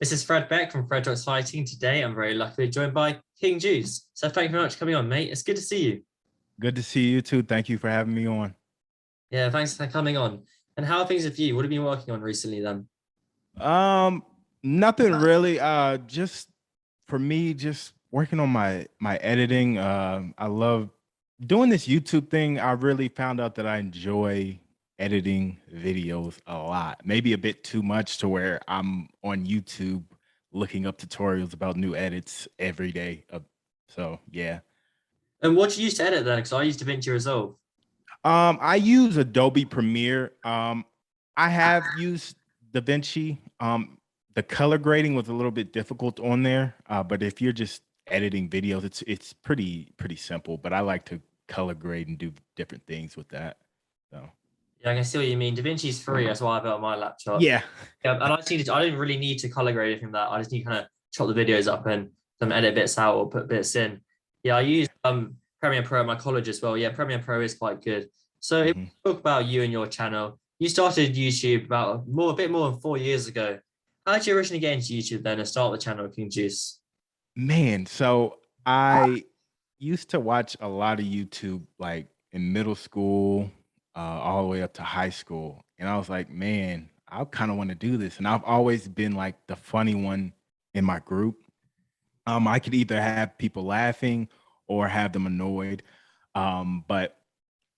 This is Fred Beck from Fred Fighting. Today, I'm very lucky to be joined by King Juice. So thank you very much for coming on, mate. It's good to see you. Good to see you too. Thank you for having me on. Yeah, thanks for coming on. And how are things with you? What have you been working on recently then? Um, Nothing really. Just for me, just working on my editing. I love doing this YouTube thing. I really found out that I enjoy editing videos a lot. Maybe a bit too much to where I'm on YouTube looking up tutorials about new edits every day. So yeah. And what do you use to edit then? Because I use DaVinci Resolve. I use Adobe Premiere. I have used DaVinci. The color grading was a little bit difficult on there, but if you're just editing videos, it's pretty simple. But I like to color grade and do different things with that. So Yeah, I can see what you mean. DaVinci's free. That's why I built on my laptop. yeah. Yeah, and I didn't really need to color grade anything that. I just need to kind of chop the videos up and some edit bits out or put bits in. Yeah, I use Premiere Pro at my college as well. Yeah, Premiere Pro is quite good. So if Mhm. we talk about you and your channel, you started YouTube about a bit more than 4 years ago. How did you originally get into YouTube then and start the channel King Juice? Man, so I used to watch a lot of YouTube like in middle school, all the way up to high school. And I was like, man, I kind of want to do this. And I've always been like the funny one in my group. I could either have people laughing or have them annoyed. But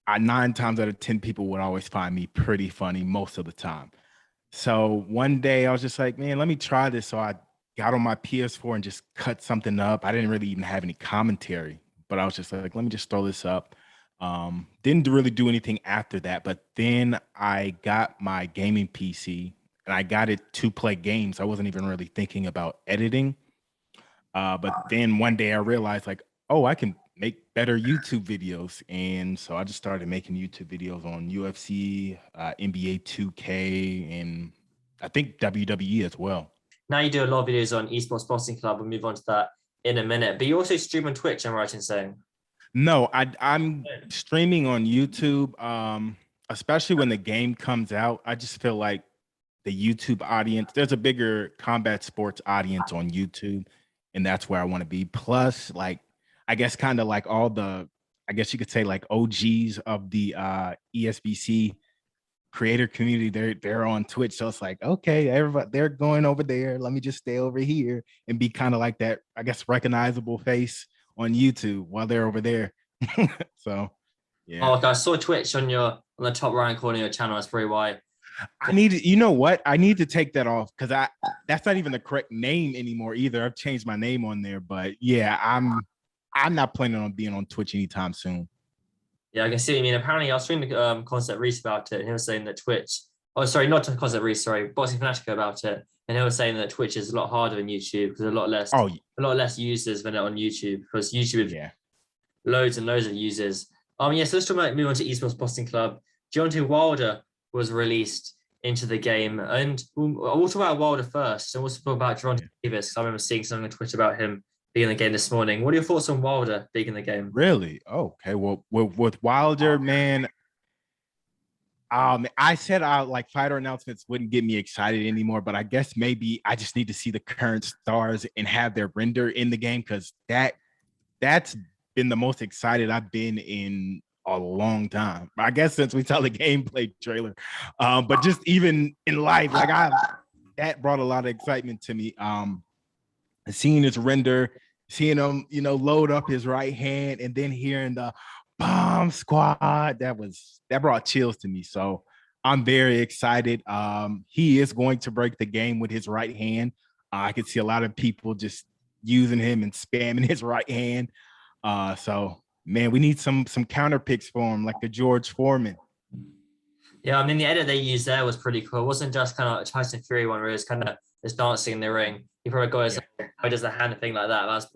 I 9 times out of 10 people would always find me pretty funny most of the time. So one day I was just like, man, let me try this. So I got on my PS4 and just cut something up. I didn't really even have any commentary, but I was just like, let me just throw this up. Didn't really do anything after that, but then I got my gaming PC and I got it to play games. I wasn't even really thinking about editing. But then one day I realized like, oh, I can make better YouTube videos. And so I just started making YouTube videos on UFC, NBA 2K, and I think WWE as well. Now you do a lot of videos on Esports Boxing Club. We'll move on to that in a minute. But you also stream on Twitch, I'm right in saying. No, I'm streaming on YouTube. Especially when the game comes out. I just feel like the YouTube audience, there's a bigger combat sports audience on YouTube, and that's where I want to be. Plus, like, I guess kind of like all the, I guess you could say like OGs of the ESBC creator community, they're on Twitch. So it's like, okay, everybody they're going over there. Let me just stay over here and be kind of like that, I guess, recognizable face on YouTube while they're over there. So Oh, yeah. okay. I saw Twitch on the top right corner of your channel. That's probably why. I need to, you know what? I need to take that off because I that's not even the correct name anymore either. I've changed my name on there, but yeah, I'm not planning on being on Twitch anytime soon. Yeah, I can see what you mean. Apparently, I was reading the Concept Reese about it, and he was saying that Twitch. Oh, sorry, not to Concept Reese. Sorry, Boxing Fanatica about it, and he was saying that Twitch is a lot harder than YouTube because Oh a lot less users than it on YouTube because YouTube have yeah. loads and loads of users. Yeah, so let's talk about move on to Esports Boston Club. Deontay Wilder was released into the game, and we'll talk about Wilder first, and we'll talk about Gervonta Yeah. Davis. I remember seeing something on Twitter about him being in the game this morning. What are your thoughts on Wilder being in the game? Really? Okay. Well, with Wilder, man, I said like fighter announcements wouldn't get me excited anymore, but I guess maybe I just need to see the current stars and have their render in the game because that's been the most excited I've been in a long time. I guess since we saw the gameplay trailer. But just even in life, like I that brought a lot of excitement to me. Seeing his render, seeing him, load up his right hand, and then hearing the bomb squad, that brought chills to me. So I'm very excited. He is going to break the game with his right hand. I could see a lot of people just using him and spamming his right hand. So man, we need some counter picks for him, like the George Foreman. Yeah, I mean the edit they used there was pretty cool. It wasn't just kind of a Tyson Fury one where it's kind of just dancing in the ring. He probably got his Yeah, how he does the hand thing like that.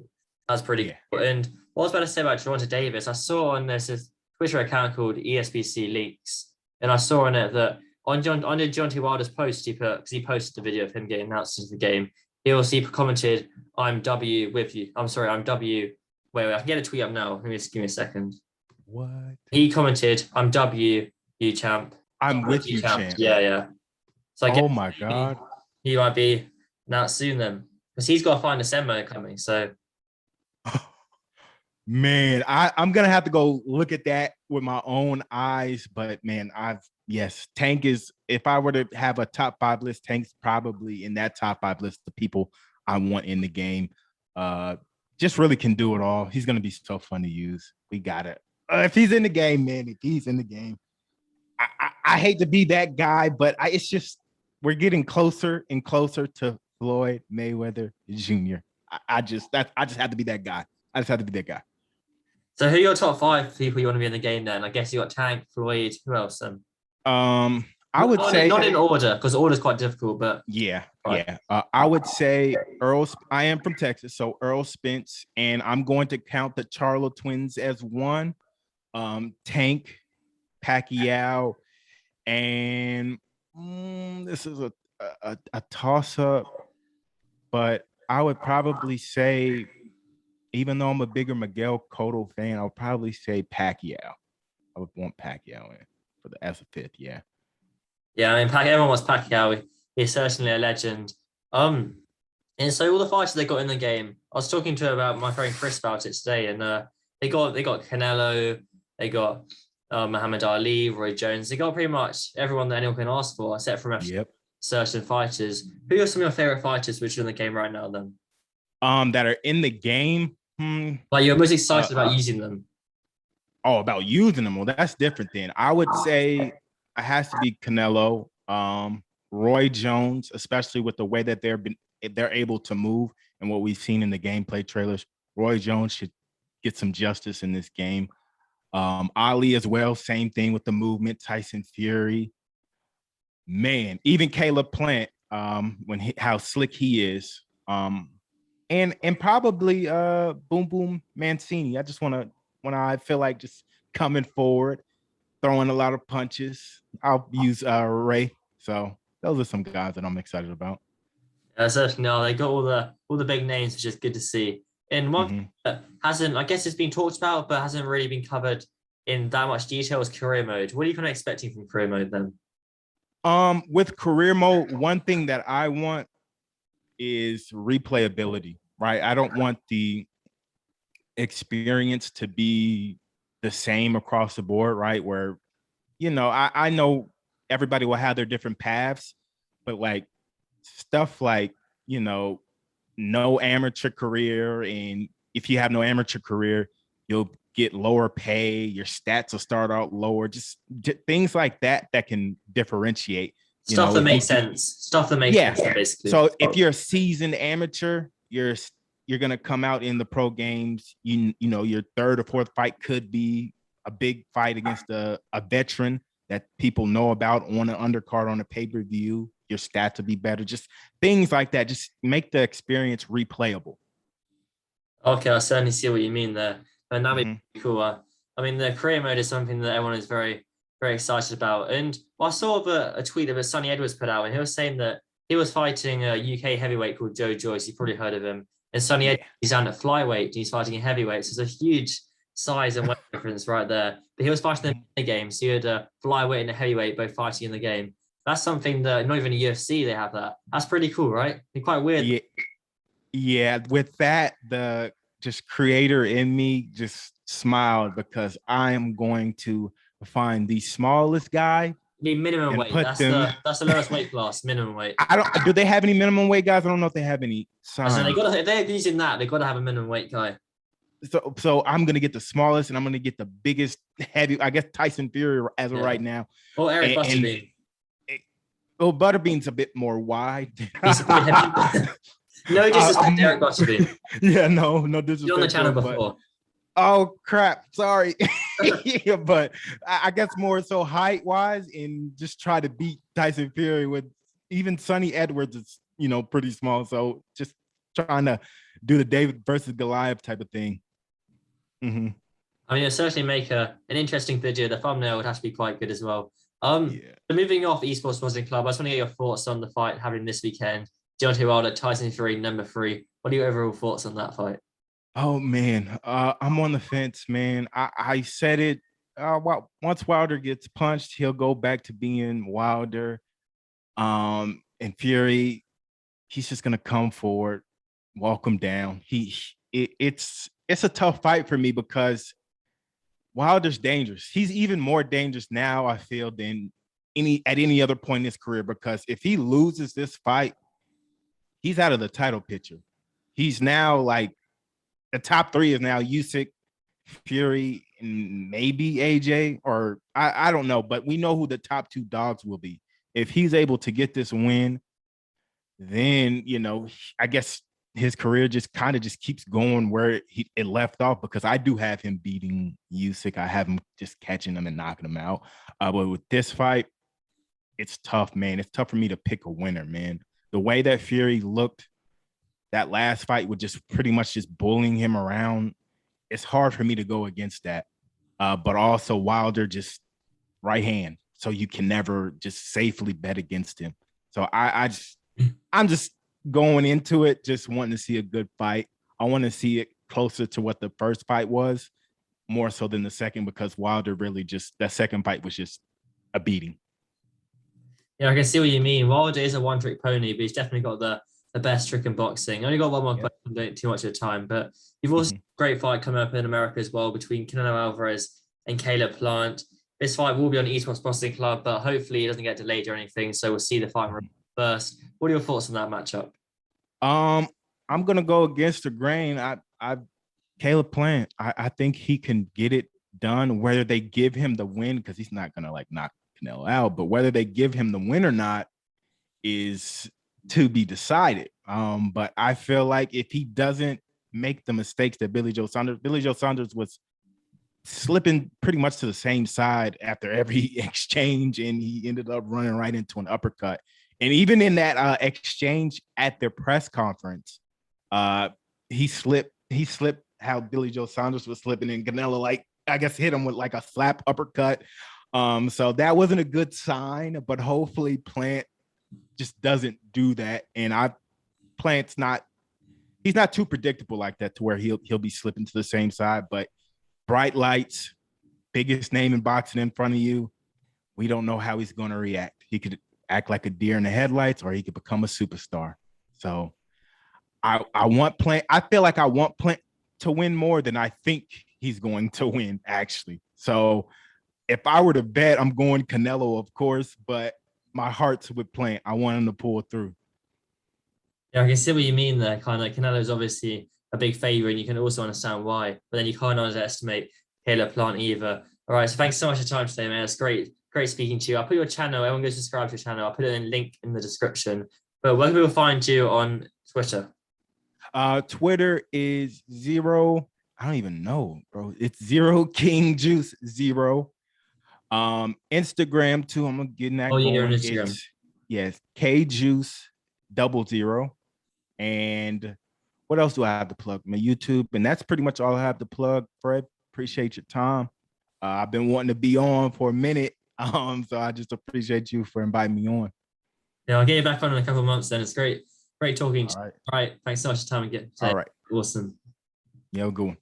That's pretty yeah, cool. And what I was about to say about Gervonta Davis, I saw on this Twitter account called ESBC Leaks, and I saw on it that on Deontay Wilder's post he put because he posted a video of him getting announced into the game. He commented, "I'm W with you." I'm sorry, I'm W. Wait, I can get a tweet up now. Let me just give me a second. what? He commented, "I'm W, you champ." I'm with You you, champ. champ. Yeah, yeah. So I guess Oh my he, god. he might be. Now soon then, because he's got to find a semi coming. So Man, I'm gonna have to go look at that with my own eyes. But man, yes, Tank is. If I were to have a top 5 list, Tank's probably in that top 5 list of people I want in the game. Just really can do it all. He's gonna be so fun to use. We got it. If he's in the game, man. If he's in the game, I hate to be that guy, but it's just we're getting closer and closer to Floyd Mayweather Jr. I just have to be that guy. I just have to be that guy. So who are your top 5 people you want to be in the game then? I guess you got Tank, Floyd, who else? I would say not in order because order is quite difficult, but yeah. I would say Earl. I am from Texas, so Earl Spence, and I'm going to count the Charlo twins as one. Tank, Pacquiao, and this is a toss up, but I would probably say, even though I'm a bigger Miguel Cotto fan, I'll probably say Pacquiao. I would want Pacquiao in as a fifth. Yeah. yeah, I mean, everyone wants Pacquiao. He's certainly a legend. And so all the fighters they got in the game, I was talking to about my friend Chris about it today, and they got Canelo, they got Muhammad Ali, Roy Jones, they got pretty much everyone that anyone can ask for, except from certain fighters. Who are some of your favorite fighters which are in the game right now? Then, that are in the game. Like you're most excited about using them. Oh, about using them. Well, that's different then. I would say it has to be Canelo, Roy Jones, especially with the way that they're able to move and what we've seen in the gameplay trailers. Roy Jones should get some justice in this game. Ali as well, same thing with the movement. Tyson Fury, man, even Caleb Plant, how slick he is. And probably Boom Boom Mancini. I just when I feel like just coming forward, throwing a lot of punches. I'll use Ray. So those are some guys that I'm excited about. Certainly, no, they got all the big names, which is good to see. And one that hasn't, I guess, it's been talked about, but hasn't really been covered in that much detail is career mode. What are you kind of expecting from career mode then? With career mode, one thing that I want is replayability, right? I don't want the experience to be the same across the board, right? Where, I know everybody will have their different paths, but like stuff like, no amateur career. And if you have no amateur career, you'll get lower pay. Your stats will start out lower, just things like that can differentiate. Stuff that makes sense. Stuff that makes sense, basically. So if you're a seasoned amateur, you're going to come out in the pro games. You know, your third or fourth fight could be a big fight against a veteran that people know about on an undercard on a pay-per-view. Your stats will be better. Just things like that. Just make the experience replayable. Okay, I certainly see what you mean there. And that'd be cool. I mean, the career mode is something that everyone is very, very excited about. And I saw a tweet that Sonny Edwards put out, and he was saying that he was fighting a UK heavyweight called Joe Joyce. You've probably heard of him. And Sonny Edwards, he's down at flyweight, and he's fighting a heavyweight. So it's a huge size and weight difference right there. But he was fighting in the game. So you had a flyweight and a heavyweight both fighting in the game. That's something that not even in UFC they have that. That's pretty cool, right? It's quite weird. Yeah. With that, the just creator in me just smiled because I am going to find the smallest guy. Minimum weight. That's the lowest weight class. Minimum weight. Do they have any minimum weight guys? I don't know if they have any. If they're using that, they got to have a minimum weight guy. So I'm gonna get the smallest, and I'm gonna get the biggest heavy. I guess Tyson Fury as of right now. Oh, Eric Butterbean. Butterbean's a bit more wide. He's a pretty heavy. No disrespect, Eric Butterbean. Yeah, no disrespect. You're on the channel before. Oh crap! Sorry, yeah, but I guess more so height wise, and just try to beat Tyson Fury with even Sonny Edwards is pretty small. So just trying to do the David versus Goliath type of thing. I mean, it'll certainly make an interesting video. The thumbnail would have to be quite good as well. So moving off Esports Wrestling Club, I just want to get your thoughts on the fight happening this weekend. Deontay Wilder, Tyson Fury, number 3. What are your overall thoughts on that fight? Oh man, I'm on the fence, man. I said it. Once Wilder gets punched, he'll go back to being Wilder. And Fury, he's just gonna come forward, walk him down. It's a tough fight for me because Wilder's dangerous. He's even more dangerous now, I feel, than any other point in his career, because if he loses this fight, he's out of the title picture. He's now like the top three is now Usyk, Fury, and maybe AJ, or I don't know, but we know who the top two dogs will be. If he's able to get this win, then I guess his career just kind of just keeps going where it left off, because I do have him beating Usyk. I have him just catching him and knocking him out. But with this fight, it's tough, man. It's tough for me to pick a winner, man. The way that Fury looked that last fight with just pretty much just bullying him around, it's hard for me to go against that. But also Wilder just right hand, so you can never just safely bet against him. So I'm just going into it just wanting to see a good fight. I want to see it closer to what the first fight was, more so than the second, because Wilder really just, that second fight was just a beating. Yeah, I can see what you mean. Wilder is a one-trick pony, but he's definitely got the best trick in boxing. Only got one more fight, don't too much of the time. But you've also great fight coming up in America as well between Canelo Alvarez and Caleb Plant. This fight will be on Esports Boxing Club, but hopefully it doesn't get delayed or anything. So we'll see the fight first. What are your thoughts on that matchup? I'm gonna go against the grain. Caleb Plant, I think he can get it done. Whether they give him the win, because he's not gonna like knock Canelo out, but whether they give him the win or not is to be decided. But I feel like if he doesn't make the mistakes that Billy Joe Saunders was slipping pretty much to the same side after every exchange, and he ended up running right into an uppercut. And even in that exchange at their press conference, he slipped how Billy Joe Saunders was slipping, and Canelo, like, I guess, hit him with like a slap uppercut. So that wasn't a good sign, but hopefully Plant just doesn't do that. And Plant's he's not too predictable like that to where he'll be slipping to the same side. But bright lights, biggest name in boxing in front of you, we don't know how he's going to react. He could act like a deer in the headlights, or he could become a superstar. So I want Plant. I feel like I want Plant to win more than I think he's going to win, actually. So if I were to bet, I'm going Canelo, of course, but my heart's with Plant. I want him to pull through. Yeah, I can see what you mean there. Kind of Canelo's obviously a big favorite, and you can also understand why, but then you can't underestimate Caleb Plant either. All right, so thanks so much for your time today, man. It's great speaking to you. I'll put your channel, everyone go subscribe to your channel. I'll put it in link in the description. But where can people find you on Twitter? Twitter is zero. I don't even know, bro. It's Zero King Juice 0. Instagram too. I'm getting that going. You're on Instagram. Yes, K Juice 00. And what else do I have to plug? My YouTube, and that's pretty much all I have to plug. Fred, appreciate your time. I've been wanting to be on for a minute, so I just appreciate you for inviting me on. Yeah, I'll get you back on in a couple of months. Then it's great talking. All right. All right, thanks so much for your time again. All right, awesome. Yeah, good one.